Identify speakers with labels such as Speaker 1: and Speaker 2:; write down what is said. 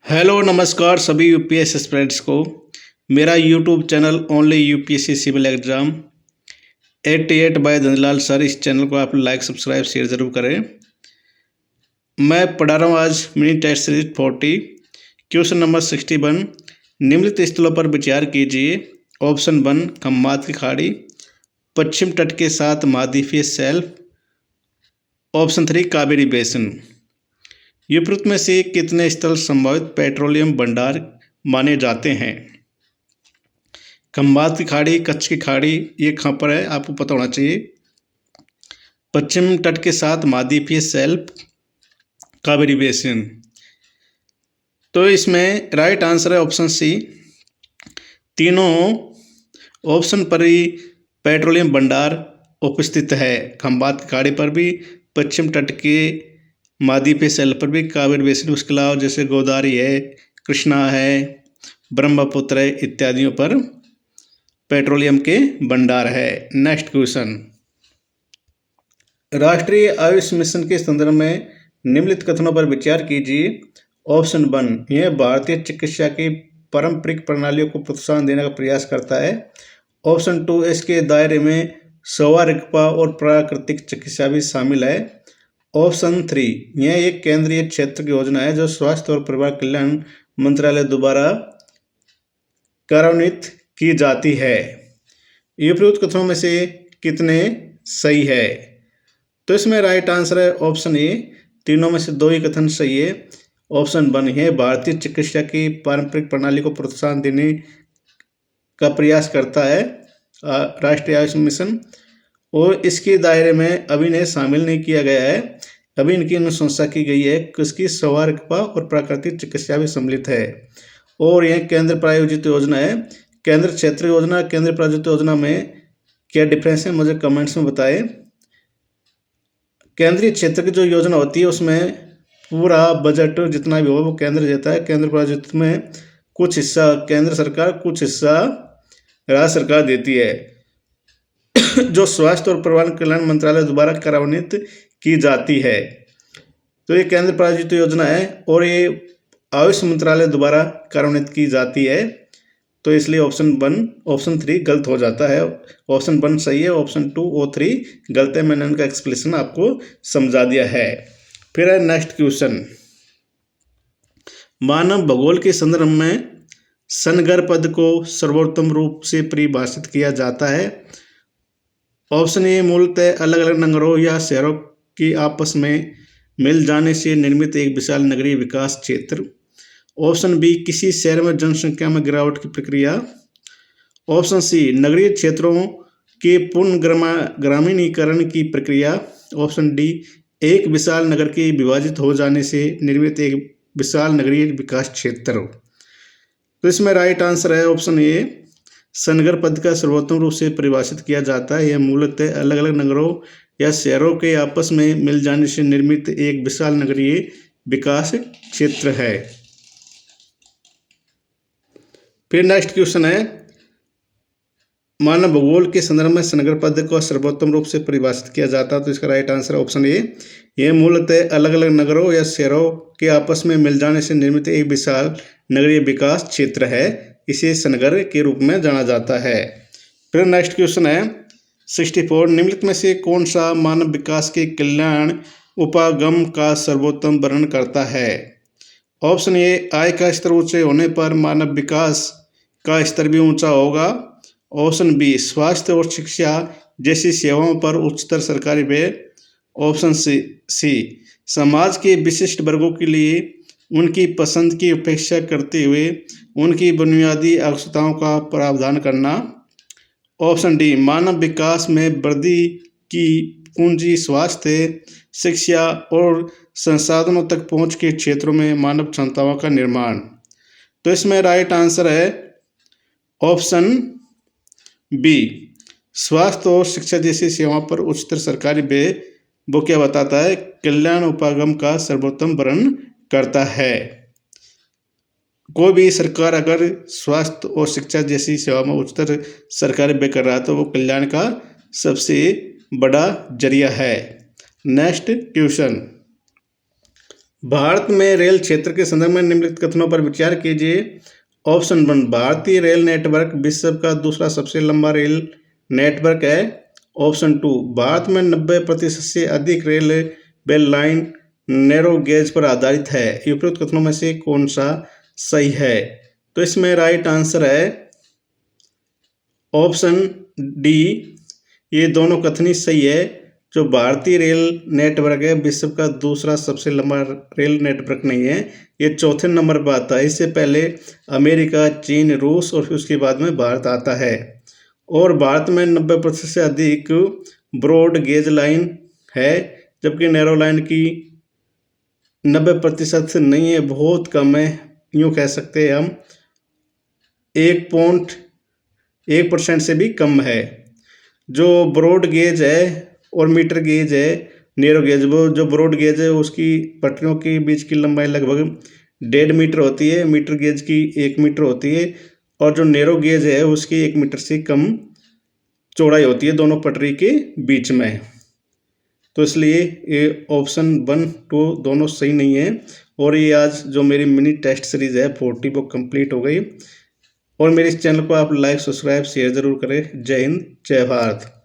Speaker 1: Hello नमस्कार सभी UPSC aspirants को। मेरा YouTube channel only UPSC civil exam 88 by Dhanlal sir, इस चैनल को आप लाइक सब्सक्राइब शेयर ज़रूर करें। मैं पढ़ा रहा हूँ आज mini test series 40 question number 61। निम्नलिखित स्थलों पर विचार कीजिए। ऑप्शन 1 खम्बात की खाड़ी, पश्चिम तट के साथ महाद्वीपीय शेल्फ। Option 3 Kaveri basin. उपरोक्त में से कितने स्थल संभावित पेट्रोलियम भंडार माने जाते हैं? खम्बात की खाड़ी, कच्छ की खाड़ी, ये कहाँ पर है आपको पता होना चाहिए। पश्चिम तट के साथ महाद्वीपीय शेल्फ, कावेरी बेसिन। तो इसमें राइट आंसर है ऑप्शन सी। तीनों ऑप्शन पर ही पेट्रोलियम भंडार उपस्थित है। खम्बात की खाड़ी पर भी, पश्चिम तट के महाद्वीपीय शेल्फ पर भी, कावेरी बेसिन, उसके अलावा जैसे गोदावरी है, कृष्णा है, ब्रह्मपुत्र है, इत्यादियों पर पेट्रोलियम के भंडार है। नेक्स्ट क्वेश्चन, राष्ट्रीय आयुष मिशन के संदर्भ में निम्नलिखित कथनों पर विचार कीजिए। ऑप्शन 1 यह भारतीय चिकित्सा की पारंपरिक प्रणालियों को प्रोत्साहन देने का प्रयास करता है। ऑप्शन 2 इसके दायरे में स्वरिगपा और प्राकृतिक चिकित्सा भी शामिल है। ऑप्शन 3 यह एक केंद्रीय क्षेत्र की योजना है जो स्वास्थ्य और परिवार कल्याण मंत्रालय द्वारा कार्यान्वित की जाती है। उपरोक्त कथनों में से कितने सही है? तो इसमें राइट आंसर है ऑप्शन ए। तीनों में से दो ही कथन सही है। ऑप्शन 1 है भारतीय चिकित्सा की पारंपरिक प्रणाली को प्रोत्साहन देने का प्रयास करता है राष्ट्रीय आयुष मिशन, और इसके दायरे में अभी इन्हें शामिल नहीं किया गया है। अभी इनकी अनुशंसा की गई है कि इसकी स्वरिगपा और प्राकृतिक चिकित्सा भी सम्मिलित है, और यह केंद्र प्रायोजित योजना है। केंद्र क्षेत्र योजना, केंद्र प्रायोजित योजना में क्या डिफरेंस है मुझे कमेंट्स में बताएं। केंद्रीय क्षेत्र की जो योजना होती है उसमें पूरा बजट जितना भी हो वो केंद्र देता है। केंद्र प्रायोजित में कुछ हिस्सा केंद्र सरकार, कुछ हिस्सा राज्य सरकार देती है, जो स्वास्थ्य और परिवार कल्याण मंत्रालय द्वारा कार्यान्वित की जाती है। तो ये केंद्र प्रायोजित योजना है और ये आयुष मंत्रालय द्वारा कार्यान्वित की जाती है। तो इसलिए ऑप्शन 3 गलत हो जाता है। ऑप्शन 1 सही है, ऑप्शन 2 और 3 गलत है। मैंने उनका एक्सप्लेनेशन आपको समझा दिया है। फिर है नेक्स्ट क्वेश्चन, मानव भूगोल के संदर्भ में सनगर पद को सर्वोत्तम रूप से परिभाषित किया जाता है। ऑप्शन ए मूलतः अलग अलग नगरों या शहरों की आपस में मिल जाने से निर्मित एक विशाल नगरीय विकास क्षेत्र। ऑप्शन बी किसी शहर में जनसंख्या में गिरावट की प्रक्रिया। ऑप्शन सी नगरीय क्षेत्रों के ग्रामीणीकरण की प्रक्रिया। ऑप्शन डी एक विशाल नगर के विभाजित हो जाने से निर्मित एक विशाल नगरीय विकास क्षेत्र। तो इसमें राइट आंसर है ऑप्शन ए। सनगर पद का सर्वोत्तम रूप से परिभाषित किया जाता है। यह मूलतः अलग अलग नगरों या शहरों के आपस में मिल जाने से निर्मित एक विशाल नगरीय विकास क्षेत्र है। फिर नेक्स्ट क्वेश्चन है, मानव भूगोल के संदर्भ में सनगर पद को सर्वोत्तम रूप से परिभाषित किया जाता है। तो इसका राइट आंसर है ऑप्शन ए। यह मूलतः अलग अलग नगरों या शहरों के आपस में मिल जाने से निर्मित एक विशाल नगरीय विकास क्षेत्र है। इसे सनगर के रूप में जाना जाता है। फिर नेक्स्ट क्वेश्चन है 64, निम्नलिखित में से कौन सा मानव विकास के कल्याण उपागम का सर्वोत्तम वर्णन करता है? ऑप्शन ए आय का स्तर ऊंचे होने पर मानव विकास का स्तर भी ऊंचा होगा। ऑप्शन बी स्वास्थ्य और शिक्षा जैसी सेवाओं पर उच्चतर सरकारी व्यय। ऑप्शन सी समाज के विशिष्ट वर्गों के लिए उनकी पसंद की उपेक्षा करते हुए उनकी बुनियादी आवश्यकताओं का प्रावधान करना। ऑप्शन डी मानव विकास में वृद्धि की कुंजी स्वास्थ्य, शिक्षा और संसाधनों तक पहुंच के क्षेत्रों में मानव क्षमताओं का निर्माण। तो इसमें राइट आंसर है ऑप्शन बी स्वास्थ्य और शिक्षा जैसी सेवाओं पर उच्चतर सरकारी व्यय। वो क्या बताता है? कल्याण उपागम का सर्वोत्तम वर्णन करता है। कोई भी सरकार अगर स्वास्थ्य और शिक्षा जैसी सेवा में उच्चतर सरकारी व्यय कर रहा है तो वो कल्याण का सबसे बड़ा जरिया है। नेक्स्ट क्वेश्चन, भारत में रेल क्षेत्र के संदर्भ में निम्नलिखित कथनों पर विचार कीजिए। ऑप्शन 1, भारतीय रेल नेटवर्क विश्व का दूसरा सबसे लंबा रेल नेटवर्क है। ऑप्शन 2, भारत में 90% से अधिक रेलवे लाइन नैरो गेज पर आधारित है। उपरोक्त कथनों में से कौन सा सही है? तो इसमें राइट आंसर है ऑप्शन डी। ये दोनों कथन ही सही है। जो भारतीय रेल नेटवर्क है विश्व का दूसरा सबसे लंबा रेल नेटवर्क नहीं है, ये चौथे नंबर पर आता है। इससे पहले अमेरिका, चीन, रूस और फिर उसके बाद में भारत आता है। और भारत में 90% से अधिक ब्रॉड गेज लाइन है, जबकि नैरो लाइन की 90% नहीं है, बहुत कम है। यूँ कह सकते हैं हम 1% से भी कम है। जो ब्रॉड गेज है और मीटर गेज है, नैरो गेज, वो जो ब्रॉड गेज है उसकी पटरियों के बीच की लंबाई लगभग 1.5 मीटर होती है, मीटर गेज की 1 मीटर होती है। और जो नैरो गेज है उसकी 1 मीटर से कम चौड़ाई होती है दोनों पटरी के बीच में। तो इसलिए ये ऑप्शन 1, 2 दोनों सही नहीं है। और ये आज जो मेरी मिनी टेस्ट सीरीज़ है 40 वो कंप्लीट हो गई। और मेरे इस चैनल को आप लाइक, सब्सक्राइब, शेयर ज़रूर करें। जय हिंद, जय भारत।